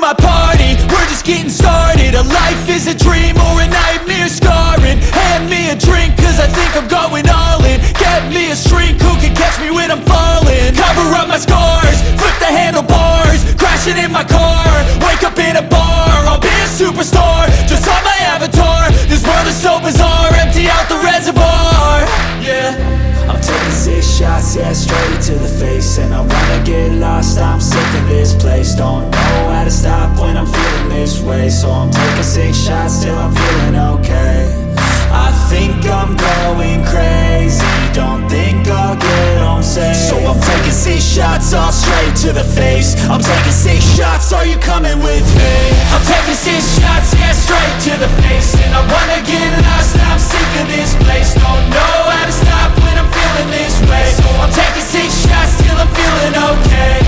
my party, we're just getting started. A life is a dream or a nightmare scarring. Hand me a drink cause I think I'm going all in. Get me a shrink who can catch me when I'm falling. Cover up my scars, flip the handlebars, crashing in my car, wake up in a bar. I'll be a superstar, just on my avatar. This world is so bizarre, empty out the reservoir. Yeah, I'm taking 6 shots, yeah, straight to the face. And I wanna get lost, I'm sick of this place. Don't know how to stop when I'm feeling this way. So I'm taking 6 shots till I'm feeling okay. I think I'm going crazy, don't think I'll get home safe. So I'm taking 6 shots, all straight to the face. I'm taking 6 shots, are you coming with me? I'm taking 6 shots, yeah, straight to the face. And I wanna get lost, I'm sick of this place. Don't know how to stop when I'm feeling this way. So I'm taking 6 shots till I'm feeling okay.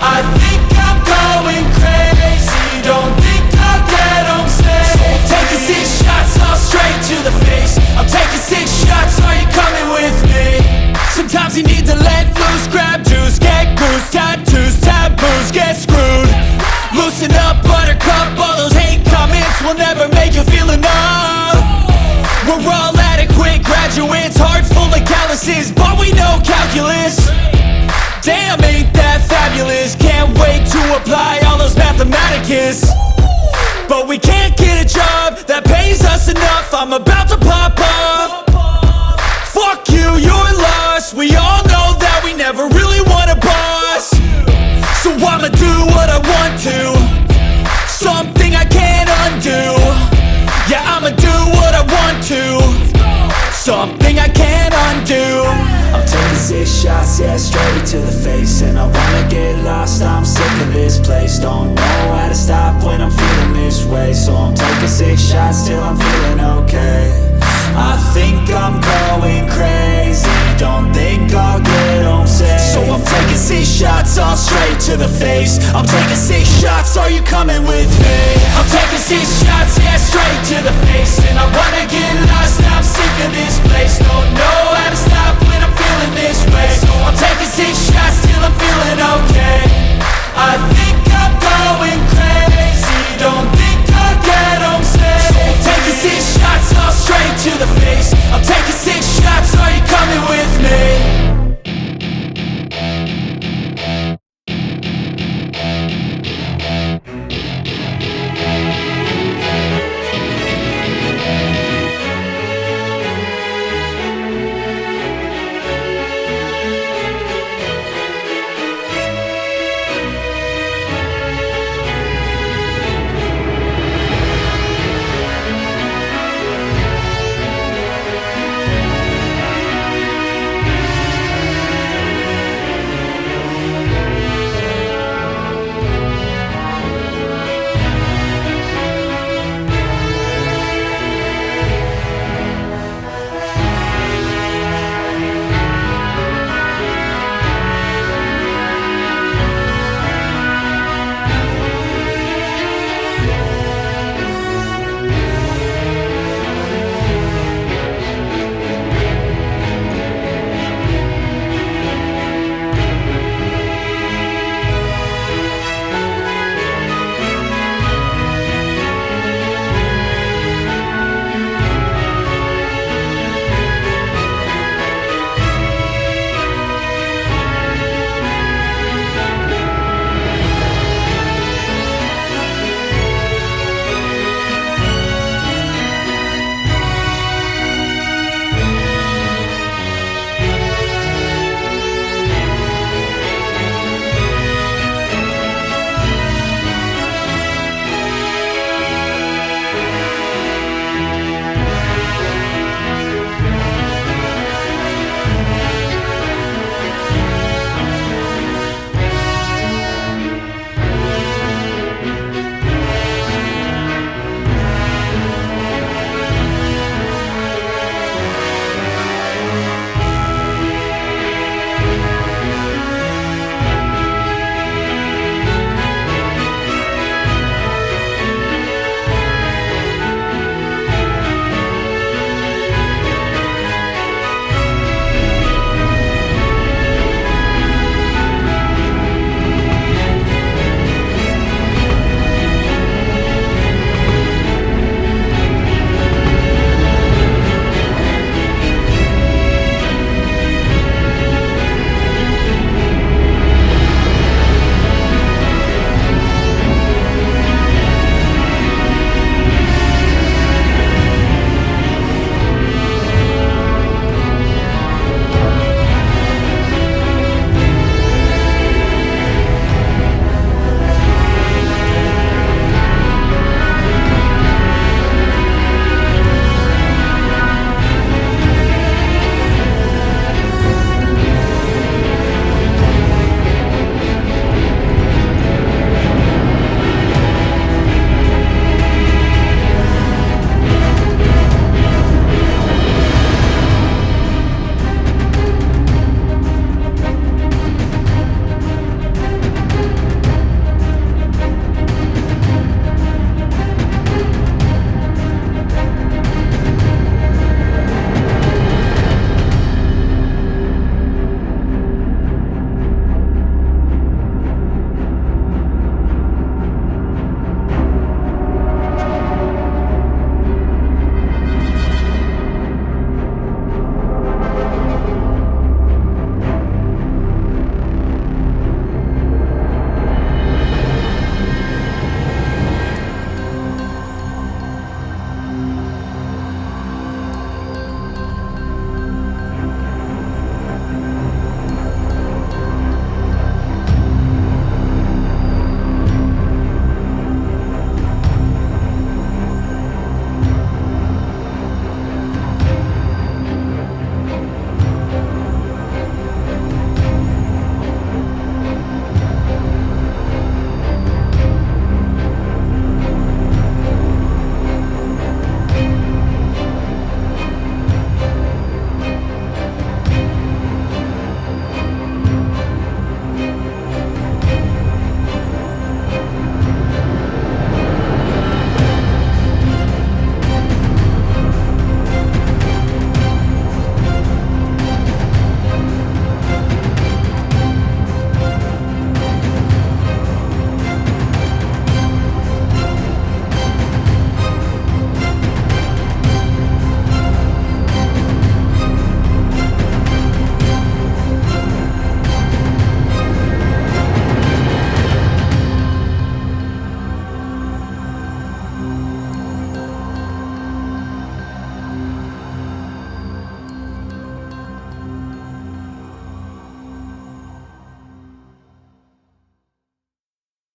I think I'm going crazy, don't think I'll get home safe. So I'm taking 6 shots, all straight to the face. I'm taking 6 shots, are you coming with me? Sometimes you need to let loose, grab juice, get goose, tattoos, taboos, get screwed. Loosen up, buttercup, all those hate comments will never make you feel enough. We're all adequate graduates, heart full of calluses, but we know calculus. Damn, ain't that fabulous? Can't wait to apply all those mathematicus. But we can't get a job that pays us enough. I'm about to pop off. Fuck you, you're lost. We all know that we never really want a boss. So I'ma do what I want to, something I can't undo. Yeah, I'ma do what I want to, something I can't undo. I'm taking 6 shots, yeah, straight to the face. And I wanna get lost, I'm sick of this place. Don't know how to stop when I'm feeling this way. So I'm taking 6 shots till I'm feeling okay. I think I'm going crazy, don't think I'll get home safe. So I'm taking 6 shots, all straight to the face. I'm taking 6 shots, are you coming with me? I'm taking 6 shots, yeah, straight to the